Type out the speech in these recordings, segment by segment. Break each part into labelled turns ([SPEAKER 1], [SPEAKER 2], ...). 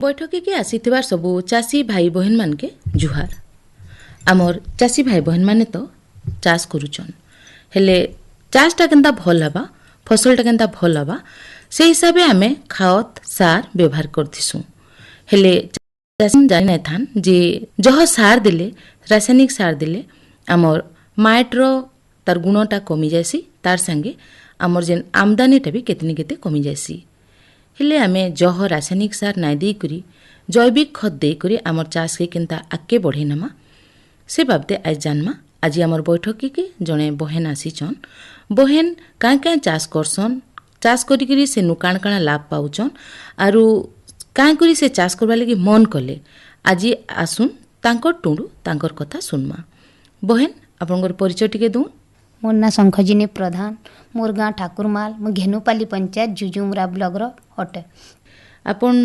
[SPEAKER 1] बैठक के आसीथिबार सबू चाषी भाई बहन मान के जुहार। आमर चाषी भाई बहन माने तो चाष करुचन, हेले चाषटा केनता भल हवा, फसलटा केनता भल हवा से हिसाबे आमे खाद सार व्यवहार करथिसु। हेले चाषी जानि नै थान जे जह सार दिले, रासायनिक सार दिले आमर माइट्र तार गुणटा कमी जायसी, तार संगे आमर जेन आमदानीटा भी केतने केते कमी जायसी। हेले आमे जह रासायनिक सार नाइ देई करी जैविक खत देई करी आमर चाष के केनता आगे बढ़े नमा से बाबदे आज जानमा। आज आमर बैठक के जणे बहन आसीचन। बहन काँ काँ चाष करसन, चाष करी करी से नु काण काण लाभ पाउचन आरु काँ करी से चाष करबा लगी मन कले। आज आसुन तांकर टुंडु तांकर कथा सुनमा। बहन आपनकर परिचय टिके दउ।
[SPEAKER 2] मोर ना शंखजिनी प्रधान, मोर गाँ ठाकुरमाल, मो घेनुपाली पंचायत जुजुमरा ब्लॉक अटे।
[SPEAKER 1] आपन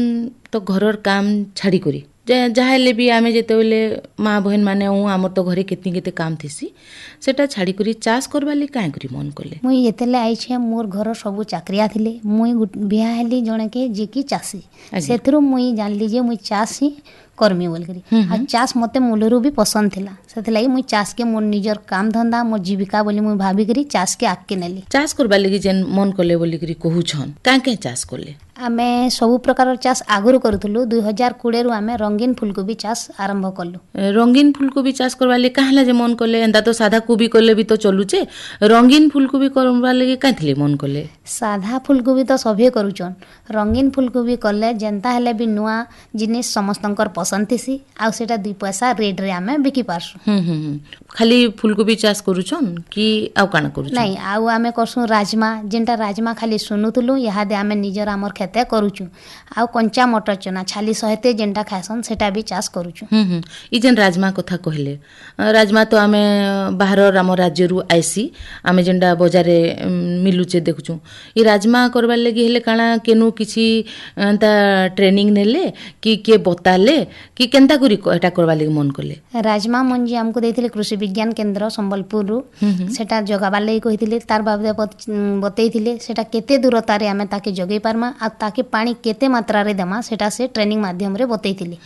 [SPEAKER 1] तो घरर काम छाड़ी करी जहाँ हेले भी आमे जेतेबेले माँ बहन माने आमर तो घरे केतनी केते काम थिसी सेटा छाड़ी करी चाष करबा ले काँ करी मन कले।
[SPEAKER 2] मुई जेतेले आइछे मोर घर सब चाकरिया थिले, मुई बिहा हेली जणे के जे कि चाषी, सेथरु मुई जानली जे मुई चाष ही करमी बोल करी। आ चाष मते मूलरू भी पसंद थिला, सेथलाई मुई चाष के मोर निजर काम धंदा मोर जीविका बोली मुई भाभी करी चाष के आके नेली।
[SPEAKER 1] चाष करबा लगी जेन मन कले बोली करी कहूछन काँ काँ चाष कले।
[SPEAKER 2] आमे सबु प्रकार चाष आगुरु करुथुलु। 2020 रु आमे रंगीन फूलकोबी चाष आरंभ कलु।
[SPEAKER 1] रंगीन फूलकोबी चाष करबा ले काहला जे मन कले, एंदा तो सादा कोबी कले भी तो चलुचे, रंगीन फूलकोबी करबा लगे काथिले मन कले।
[SPEAKER 2] साधा फूलकोबी तो सभे करूचन, रंगीन फूलकोबी कले जेंता हेले भी नुआ जिनिस समस्तंकर पसंद थिसी आ सेटा 2 पैसा रेट रे आमे बिकी पारसु।
[SPEAKER 1] खाली फूलकोबी चाष करूचन कि आउ काना करूचन?
[SPEAKER 2] नहीं, आउ आमे करसु राजमा, जेंटा राजमा खाली सुनुथुलु याहादे आमे निजर आमर खेते करूचु। आउ कंचा मटर चना छाली सहिते जेंटा खायसन सेटा भी चाष करूचु।
[SPEAKER 1] ई जेन राजमा कथा कहले, राजमा तो आमे बाहर आम राज्य रु आइसी, आमे जेंटा बजारे मिलुचे देखुचु। ई राजमा करबा लगी हेले काना केनु किछि ता ट्रेनिंग नेले कि के बताले कि केनता करी एटा करबा लगी मन कले।
[SPEAKER 2] राजमा मंजी हमको देथिले कृषि विज्ञान केंद्र संबलपुर रु, सेटा जगाबा लगी कहिथिले, तार बाबदे बतैथिले सेटा केते दूरता रे आमे ताके जगै पारमा आ ताके पानी केते मात्रा रे देमा सेटा से ट्रेनिंग माध्यम रे बतैथिले।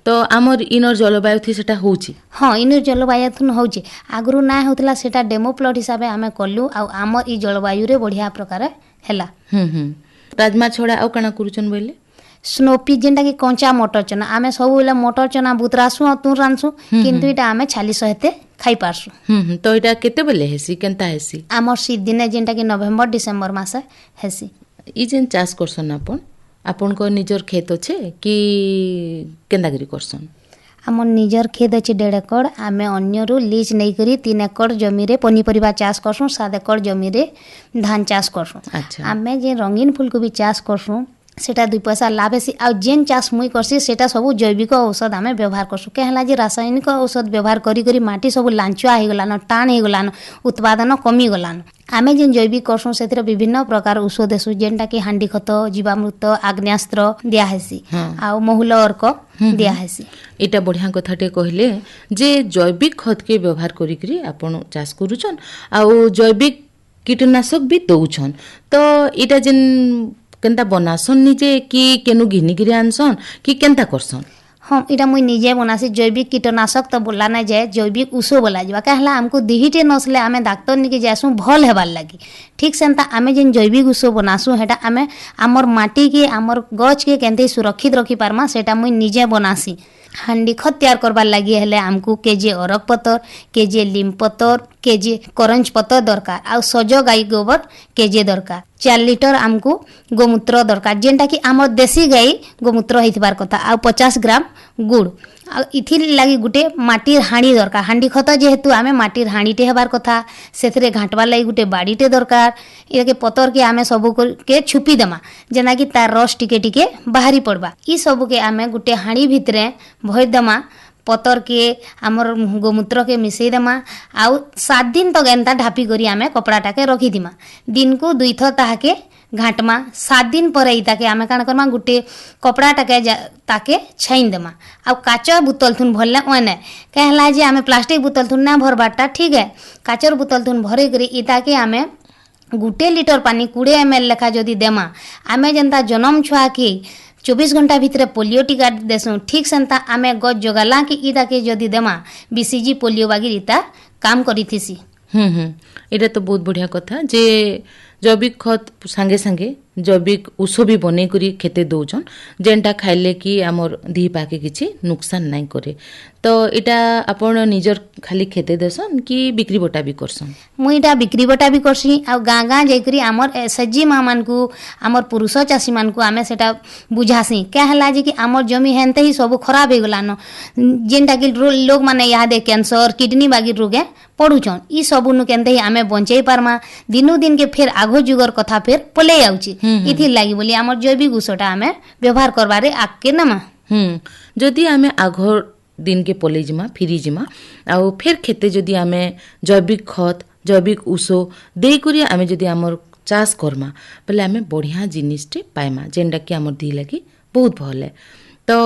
[SPEAKER 1] तो आमर इनर जलवायु थी सेटा होउची?
[SPEAKER 2] हां, इनर जलवायु थुन होउची। आगरु ना होतला सेटा डेमो प्लॉट हिसाबे आमे कल्लु आ आमर ई जलवायु रे बढ़िया प्रकार हैला।
[SPEAKER 1] राजमा छोड़ा आउ काना करूचन बोले?
[SPEAKER 2] स्नोपी जेंटा कि कंचा मटर चना, आमे सब वेला मटर चना बुतरासु आ तुन रानसु, किंतु इटा आमे छाली सहिते खाई पारसु।
[SPEAKER 1] तो इटा केते बेले हेसी, केनता हेसी?
[SPEAKER 2] आमर शीत दिने जेंटा कि नवेम्बर डिसेम्बर मासे हेसी।
[SPEAKER 1] ई जेन चाष करसन आपन को निजर खेत अच्छे कि केंदा करी करसन?
[SPEAKER 2] आमर निजर खेत अच्छे 1.5 एकड़। आमे अन्यरू लीज नहीं करी 3 एकड़ जमी रे पनीपरिबा चाष करसु, 7 एकड़ जमी रे धान चाष करसु।
[SPEAKER 1] अच्छा।
[SPEAKER 2] आमे जे रंगीन फूलकोबी चाष करसु सेटा 2 पैसा लाभ हेसी। आ जेन चाष मुई करसी सेटा सब जैविक औषध आमे व्यवहार करसु। कहला जे रासायनिक औषध व्यवहार करी करी माटी सब लांचुआ हे गलान, टाण हे गलान, उत्पादन कमी गलान। आमे जेन जैविक करसु सेतिर विभिन्न प्रकार औषध देसु, जेनटा कि हांडी खत, जीवामृत, आग्नेयास्त्र दिया हेसी आ महुल अर्क दिया हेसी।
[SPEAKER 1] एटा बढ़िया कथाटे कहले जे जैविक खत के व्यवहार करी करी आपन चाष करूछन आ जैविक कीटनाशक भी दउछन। तो एटा जेन केनता बनासन निजे कि केनु घिनी गिरी आनसन कि केनता करसन?
[SPEAKER 2] हाँ, इटा मुई निजे बनासी। जैविक कीटनाशक तो बोला ना जाए, जैविक उषो बोला जावा। कहला हमको दिहिटे नसले आमे डाक्टर निके जासु भल हेबार लागी। ठीक सेंता आमे जेन जैविक उषो बनासु हेटा आमे आमर माटी के आमर गछ के केनते सुरक्षित रखी पारमा सेटा मुई निजे बनासी। हांडी खत तैयार करबार लगी हेले हमको केजे अरक पतर, केजे लीम पतर, केजे करंज पतर दरकार आ सज गाई गोबर केजे दरकार। 4 लीटर हमको गोमूत्र दरकार, जेनटा कि आमर देसी गाई गोमूत्र हेथिबार कथा आ 50 ग्राम गुड़। आ इथि लगी गुटे माटीर हांडी दरकार। हांडी खत जेहेतु आमे माटीर हांडीटे हेबार कथा, सेथरे घाटबार लगी गुटे बाड़ीटे दरकार। इके पतर के आमे सबु के छुपी देमा, जेना कि तार रस टिके टिके बाहरी पड़बा। ई सबु के आमे गुटे हांडी भितरे भर देमा, पतर के आमर गोमूत्र के मिसई देमा आउ 7 दिन तक एंता ढापी करी आमे कपड़ाटा के रखी दिमा। दिन को 2 थर ताहाके घाटमा। 7 दिन पर ताके आमे काण करमा गुटे कपड़ाटा के ताके छाइन देमा। आ काचा बोतल थुन भरले ओने कहला जे आमे प्लास्टिक बोतल थुन ना भरबाटा, ठीक है, काचर बोतल थुन भरे करी इताके आमे गुटे लीटर पानी 20 ml लेखा जदि देमा, आमे जेंता जनम छुआ के 24 घंटा भितर पोलियो टीका देसुँ ठीक सेन्ता आमे गज जगाला कि इटा के जदि देमा बीसीजी पोलियो बागिर इता काम करिथिसी।
[SPEAKER 1] এটা তো ବହୁତ ବଢ଼ିଆ କଥା ଯେ ଜୈବିକ ଖତ ସାଙ୍ଗେ ସାଙ୍ଗେ ଜୈବିକ ଔଷ ବି ବନେଇ କରି ଖେତେ ଦଉଛନ୍ ଯେନ୍ଟା ଖାଇଲେ କି ଆମର ଦିହି ପାକେ କିଛି ନୁକସାନ ନାଇଁ करे ତ ଏଟା ଆପଣ ନିଜର ଖାଲି ଖେତେ ଦେସନ୍ କି ବିକ୍ରି ବଟା ବି କରସନ୍?
[SPEAKER 2] मुई इटा बिक्री बटा भी करसी आ गाँ गाँ जाइकरी आमर एसएचजी माँ मानकू आमर पुरुष चाषी मानकू आमे सेटा बुझासी क्या है जे कि आमर जमी हेनते ही सब खराब हो गलान जेनटा कि लोग माने यादे कैंसर किडनी बागी रोगे पड़ुछन ई सबुनु केनते ही आमे बंचई पारमा दिनु दिन के फिर आगो जुगर कथा फिर पले आउची इथि लागि बोली आमर जैविक ऊषटा आमे व्यवहार करबारे आके नमा।
[SPEAKER 1] जदि आमे आघर दिन के पले जिमा फिरी जिमा आउ फिर खेते जदि आमे जैविक खत जैविक ऊषो देई करी आमे जदि आमर चाष करमा बोले आमे बढ़िया जिनिसटे पाइमा जेनटा कि आमर दी लगी बहुत भल है। तो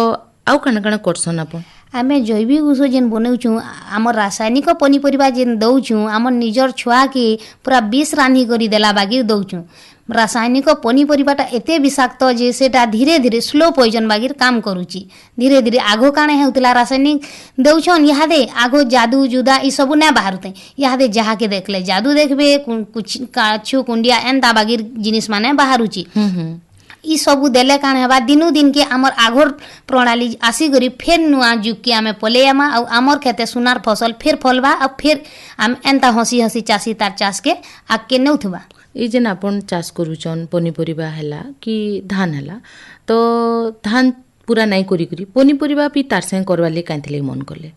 [SPEAKER 1] आउ काना काना करसन आपण?
[SPEAKER 2] आमे जैविक ऊष जेन बनाऊँ आम रासायनिक पनीपरिया जेन दौचुँ आम निजर छुआ के पूरा विष रांधी कर देला बागी दौचुँ रासायनिक पनीपरियाटा एते विषाक्त जे सेटा धीरे धीरे स्लो पॉइजन बागिर काम करूची धीरे धीरे आगो काणे हेउतला रासायनिक दौछन इहादे आगो जादू जुदा ई सब ना बाहरुते इहादे जहा के देखले जादू देखबे कुछ काछु कुंडिया एंता बागिर जिनिस माने बाहरुची ई सबू देले काण हेबा दिनु दिन के आमर आघर प्रणाली आसी करी फेर नुआ जुग के आमे पलेयामा आ आमर खेते सुनार फसल फेर फलबा आ फेर आम एंता हसी हसी चासी तार चाष के आके नेउथबा।
[SPEAKER 1] ये जेन आपण चाष करूचन पनीपरिया हैला कि धान हैला तो धान पूरा नाई करी करी पनीपरिया भी तार संग करवा ले कांथिले मन कले?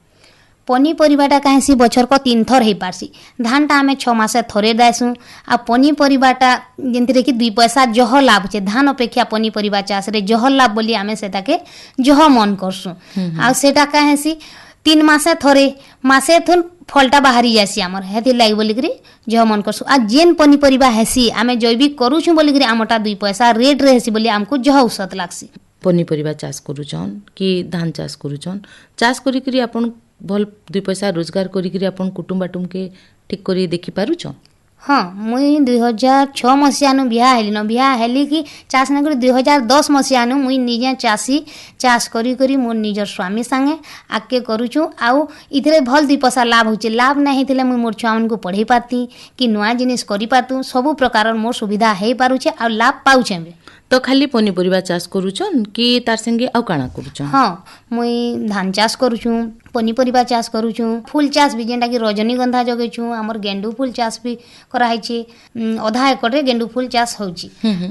[SPEAKER 2] पनीपरियाटा कहीं बछर को 3 थर हो पारसी धानटा आमे 6 मासे थरे दाइसुँ आ पनीपरियाटा जेंतिरे कि 2 पैसा जह लाभ छे धान अपेक्षा पनीपरिया चाष रे जह लाभ बोली आमे सेटाके जह मन करसुँ आ सेटा कहेसी 3 मासे थरे मासे थुन फलटा बाहरी जासी आमर हेति लागि बोलिकरी जह मन करसु आ जेन पनीपरिया हेसी आमे जैविक करूछु बोलिकरी आमटा 2 पैसा रेट रे हेसी बोली आमको जह औसत लागसी।
[SPEAKER 1] पनीपरिया चाष करूचन कि धान चाष करूचन चाष करी करी आपण भल 2 पैसा रोजगार करी करी आपण कुटुंब बाटुम के ठीक करी देखि पारुचन?
[SPEAKER 2] हाँ मुई 2006 मसीहानु बिहा हेली न बिहा हेली कि चाष ना करी 2010 मसीहानु मुई निजे चाषी चाष करी करी मोर निजर स्वामी संगे आके करूछु आउ इथरे भल 2 पैसा लाभ होचे लाभ नहीं हेतिले मुई मोर छुआ मानकु पढ़ी पाती कि नुआ जिनिस करी पातु सब प्रकार मोर सुविधा हे पारुचे आ लाभ पाउछे बे।
[SPEAKER 1] तो खाली पनीपरिया चाष करूचन कि तार संगे आउ काना करूचन?
[SPEAKER 2] हाँ मुई धान चाष करूछु पनीपरिया चाष करूछु फूल चाष भी जेनटा कि रजनीगंधा जगेछु आमर गेंडू फूल चाष भी कराइछि अधा एकड़ रे गेंडू फूल चाष होउछि।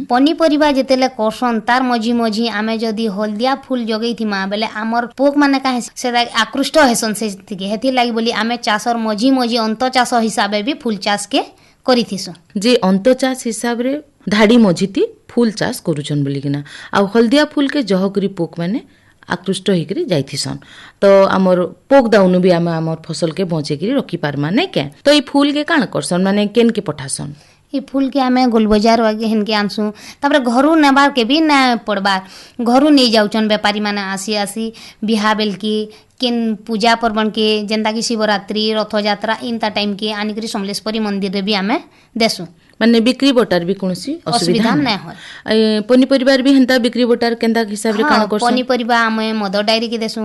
[SPEAKER 2] पनीपरिया जेतेले करसन तार मझी मझी आमे जदी हलदिया फूल जगैथिमा बेले आमर पोक माने काहे से आकृष्ट हेसन से हेति लागि बोली आमे चाषर मझी मझी अंत चाष हिसाबे भी फूल चाष के करिथिसु
[SPEAKER 1] जे अंत चाष हिसाब रे धाड़ी मझीती फूल चाष करूचन बोलिकिना आ हलदिया फूल के जहकरी पोक माने आकृष्ट होकर जाइथिसन तो आमर पोक दाउनु भी आमे आमर फसल के बचे करी रखी पारमा नहीं क्या तो ई फूल के काण करसन माने केन के पठासन?
[SPEAKER 2] ई फूल के आमे गोल बाजार वागे हेन के आनसु तापर घरु नेबार के भी ना पड़बार घरु नहीं जाउचन व्यापारी माने आसी आसी बिहा बेल की केन पूजा पर्वण के जेंता कि शिवरात्रि रथ यात्रा इनता टाइम के आनिकरी समलेश्वरी मंदिर रे भी आमे देसु
[SPEAKER 1] माने बिक्री बटार भी कोनसी असुविधा
[SPEAKER 2] नै होय।
[SPEAKER 1] पनीपरिया भी हेंता बिक्री बटार केंता हिसाब रे काण करसन?
[SPEAKER 2] पनीपरिया आमे मदर डायरी के देसु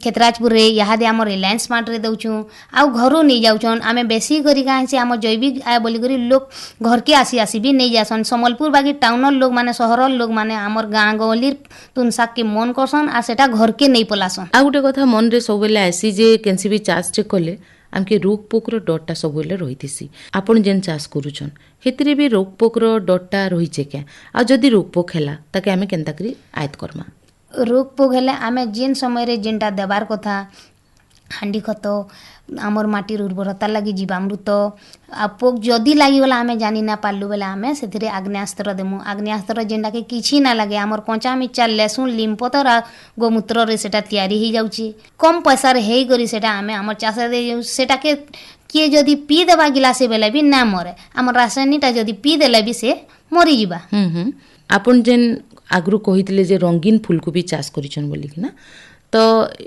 [SPEAKER 2] खेतराजपुर रे यहादे आम रिलायंस स्मार्ट रे दउछु आउ घरु नहीं जाउछन आमे बेसी करी काहे से आम जैविक आय बोली करी लोग घर के आसी आसी भी नहीं जासन समलपुर बागी टाउनर लोग माने शहरर लोग माने आमर गाँ गवली तुनसाक के मन करसन आ सेटा घर के नहीं पलासन।
[SPEAKER 1] आ गुटे कथा मन रे सबले आसी जे केनसी भी चाष टे कले आमके रोग पोकर डरटा सबले रहिथिसी आपण जेन चाष करूछन हेतिरे भी रोग पोकर डरटा रहिचे क्या आ जदी रोग पोक हैला ताके आमे केनता करी आयत करमा?
[SPEAKER 2] रोग पोक हेले आमे जेन समय रे जेनटा देबार कथा हांडी खत आमर माटीर उर्वरता लगी जीवामृत आ पोक जदी लागिगला आमे जानी ना पारलु बेले आमे सेथिरे आग्नेयास्त्र देमु आग्नेयास्त्र जेनटा के किछि ना लागे आमर कंचा मिर्चा लहसुन लीमपतर आ गोमूत्र रे सेटा तैयारी ही जाउची कम पैसा रे हेई करी सेटा आमे आमर चाष दे सेटा के किए जदी पी देबा गिलासे बेले भी ना मरे आमर रासायनिकटा जदी पी देले भी से मरी जिबा।
[SPEAKER 1] आपण जेन आगरु कहितले जे रंगीन फूल को भी चाष करिछन बोली कि ना तो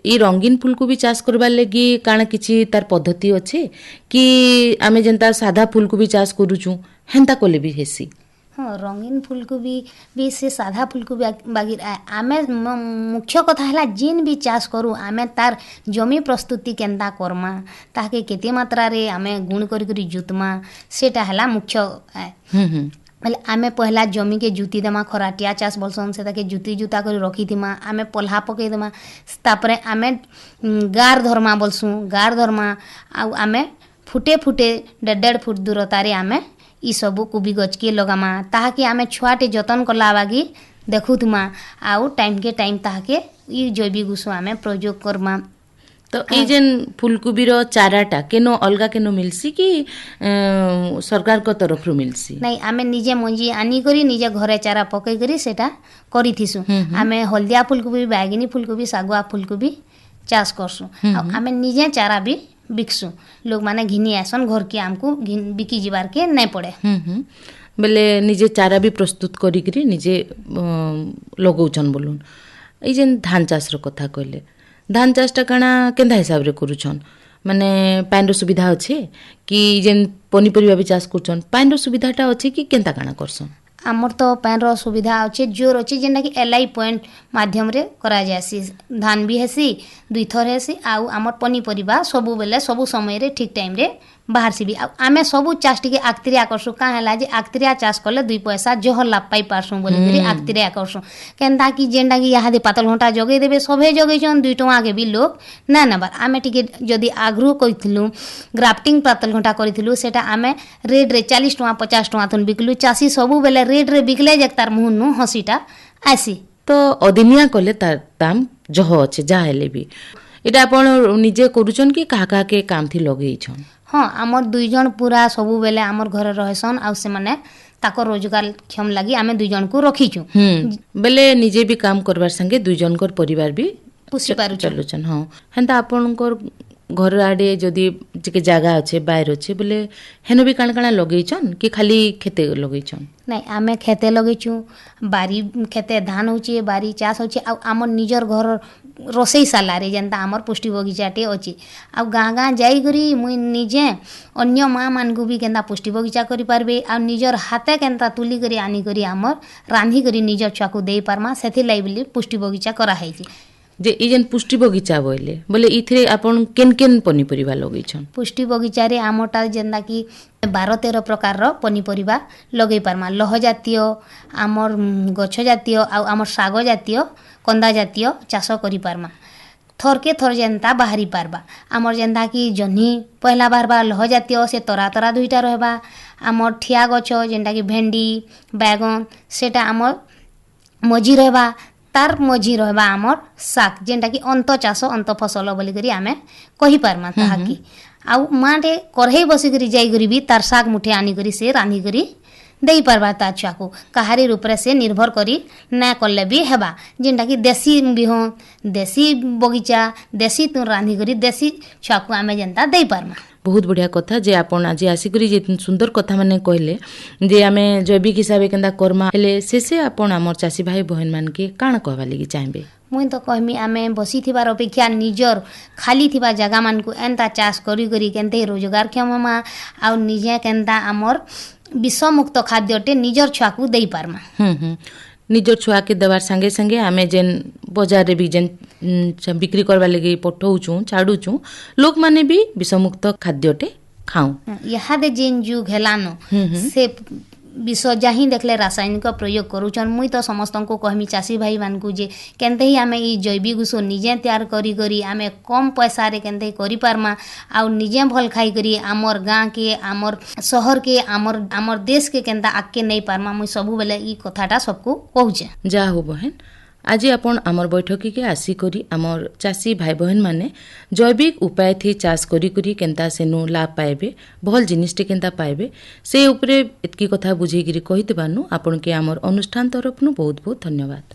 [SPEAKER 1] ये रंगीन फूल को भी चाष करबार लगी काना किछि तार पद्धति अच्छे कि आमे जेनता सादा फूल को भी चाष करूछु हेंता कोले भी हेसी?
[SPEAKER 2] हाँ रंगीन फूलकोबी भी से साधा फूलकोबी बागी आमे मुख्य कथा है जेन भी चाष करूँ आमे तार जमी प्रस्तुति केन्ता करमा ताके केते मात्रा रे आमे गुण करी जुतमा सेटा है मुख्य बोले आमे पहला जमी के जुती देमा खराटिया चाष बोलसन से ताके जुती जुता कर रखीथिमा आमे पल्हा पकई देमा तापरे आमे गार धरमा बोलसुँ गार धरमा आउ आमे फुटे फुटे 1.5 फुट दूरतारे आमे ई सबू कोबी गचके लगामा ताहाके आमे छुआटे जतन कला बागी देखुथमा आउ टाइम के टाइम ताहाके ई जैविक उस आमे प्रयोग करमा।
[SPEAKER 1] तो ये जेन फूलकोबीर चाराटा केनो अलगा केनो मिलसी कि सरकार को तरफ रु मिलसी?
[SPEAKER 2] नहीं आमे निजे मंजी आनी करी निजे घरे चारा पकई करी सेटा करिथिसु आमे हल्दिया फूलकोबी बैगनी फूलकोबी सागुआ फूलकोबी चाष करसु आमे निजे चारा भी बिकसु लोग माने घिनी आसन घर के आमको बिकी जीवार के नहीं पड़े।
[SPEAKER 1] बेले निजे चारा भी प्रस्तुत करी निजे लगौछन बोलून। ये जेन धान चाष रो कथा कहले धान चाषटा काଣା केन्ता हिसाब रे करूछन माने पानी रो सुविधा अच्छे कि जेन पनीपरिया भी चाष करछन पानी रो सुविधाटा अच्छे कि केन्ता काଣା करछन?
[SPEAKER 2] आमर तो पानी रो सुविधा अच्छे जोर अच्छे जेनटा कि एलआई पॉइंट माध्यम रे करा जासी धान भी हेसी 2 थर हेसी आउ आमर पनीपरिया सबु बेले सबु समय रे ठीक टाइम रे बाहर सी भी आमे सबु चाष टिके आक्तिरिया करसु का हैला जे आक्तिरिया चाष कले 2 पैसा जह लाभ पाई पारसु बोली करी आक्तिरिया करसु केनता कि जेनटा कि याहा दे पातल घंटा जगे देबे सभे जगे छन 2 टका के भी लोग ना नबार आमे टिके जदी आग्रह कइथिलु ग्राफ्टिंग पातल घंटा करिथिलु सेटा आमे रेट रे 40 टका 50 टका थन बिकलु चासी सबु बेले रेट रे बिकले जे तार मुहनु हसीटा आसी
[SPEAKER 1] तो अदिनिया कले तार दाम जह अच्छे जा हेले भी एटा आपण निजे करूछन कि काहा के काम थी लगेई छन?
[SPEAKER 2] हाँ आमर 2 जन पूरा सबु बेले आमर घर रहसन आ से माने ताको रोजगार क्षम लगी आमे 2 जन को रखीछु
[SPEAKER 1] बेले निजे भी काम करबार संगे 2 जन कर परिवार भी
[SPEAKER 2] पुसी पारु
[SPEAKER 1] चलुछन। हाँ हेंता आपनकर घर आडे जदी जे जगह अच्छे बाहर अच्छे बोले हेनो भी काଣା काଣା लगेइछन कि खाली खेते लगेइछन?
[SPEAKER 2] नहीं आमे खेते लगेछु बारी खेते धान होची बारी चाष होची आ आमर निजर घर रोसई साला रे जेनता आमर पुष्टि बगीचाटे अछि आ गाँ गाँ जाई करी मुई निजे अन्य माँ मान को भी केनता पुष्टि बगीचा करि पारबे आ निजर हाथे केनता तुली करी आनी करी आमर रांधी करी निजर छुआ को देई पारमा सेथि लाई बोली पुष्टि बगीचा करा हैछि।
[SPEAKER 1] जे ई जेन पुष्टि बगीचा बोले इथिरे आपण केन केन पनीपरिया लगेइछन?
[SPEAKER 2] पुष्टि बगीचा रे आमटा जेनता कि 12-13 प्रकार रो पनीपरिया लगेई पारमा लह जातीय आमर गछ जातीय आ आमर साग जातीय कंदा जातीय चाष करि पारमा थर के थर जेनता बाहरी पारबा आमर जेनता कि जह्नी पहला बारबा लह जातीय से तरा तरा 2टा रहबा आमर ठिया गछ जेनता कि भेंडी बैगन सेटा आमर मझी रहबा तार मझी रहबा आमर साग जेनटा कि अंत चाष अंत फसल बोली करी आमे कहि पारमा ताहाकी आउ माटे करहे बसी करी जाई करी भी तार साग मुठे आनी करी से रांधी करी देई पारबा ता छुआ को कहारी रूप से निर्भर करी ना कले भी हेबा जेनटा कि देसी बिहन देसी बगीचा देसी तु रांधी करी देसी छुआ को आमे जेनता देई पारमा।
[SPEAKER 1] बहुत बढ़िया कथा जे आपण आज आसिकरी जे सुंदर कथा माने कहले जे आमे जैविक हिसाब केनता कर्मा हेले से आपण हमर चासी भाई बहन मान के काण कहबा लगी चाहबे?
[SPEAKER 2] मुई तो कहमी आमे बसी थिबार अपेक्षा निजर खाली थिबा जगह मान को एंता चाष करी करी केनते रोजगार क्षममा आ निजे केनता आमर विषमुक्त खाद्यटे निजर छुआ को देई पारमा।
[SPEAKER 1] निजर छुआ के देवार संगे संगे आमे जेन बाजार रे भी जेन बिक्री करबा लगी पठौछु छाडुछु लोक माने भी विषमुक्त खाद्यटे खाऊ
[SPEAKER 2] यहाँ दे जेन जुग हेलानो से विष जाही देखले रासायनिक प्रयोग करूछन मुई तो समस्त को कहमी चासी भाई मान को जे केनते ही आमे ई जैविक उस निजे तैयार करी करी आमे कम पैसा रे केनते करि पारमा आ निजे भल खाई करी आमर गाँ के आमर शहर के आमर देश के केनता आके नहीं पारमा मुई सबु बेले ई कथाटा सबको कहूचे।
[SPEAKER 1] जा हो बहन आज आपण आमर बैठकी के आसी करी आमर चासी भाई बहन माने जैविक उपाय थी चाष करी करी केनता सेनु लाभ पाइबे भल जिनिसटे केनता पाइबे से उपरे एतकी कथा बुझेगिरी कहिते बानु आपण के आमर अनुष्ठान तरफ नु बहुत बहुत धन्यवाद।